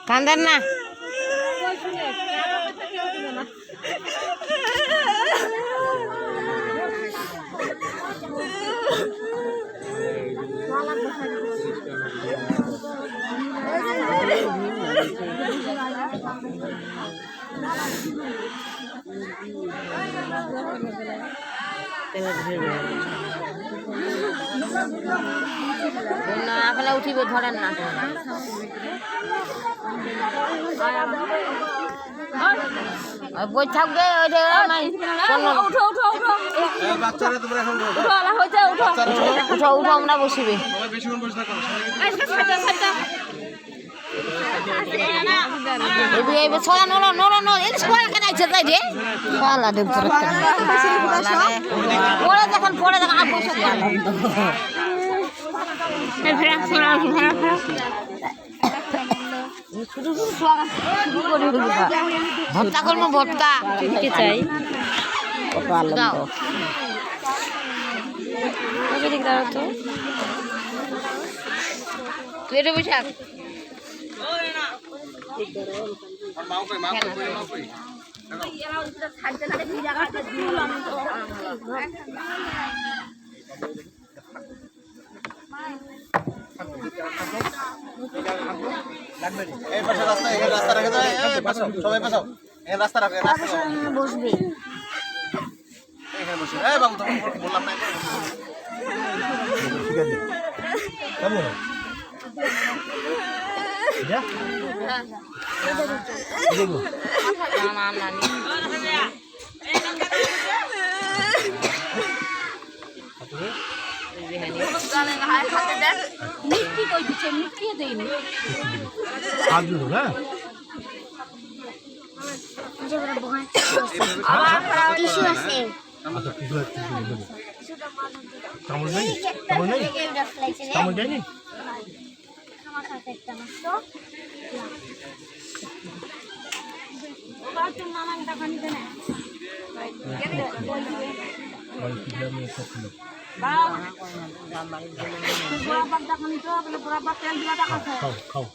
কান্দেন না। আপনি উঠিবে ধরেন না বই থাকবে উঠো উঠো আমরা বসিবে ছড়া নড়ো নড়ো নড়ো এই ছড়া কেন আছে তাই রে পালা দেব পরে দেখেন পরে দেখেন আর বসে ভর্তা করবো ভর্তা চাই তুই এটা বৈশাখ রাস্তা রাখে সবাই পাশাও রাস্তা রাখে বসবে এখানে বসে বাবু তখন বললাম না ঠিক আছে মিষ্টি কই দিচ্ছে মিষ্টি দেয়নি টিস্যু আছে চামচ নেই চামচ নেই চামচ নেই খাও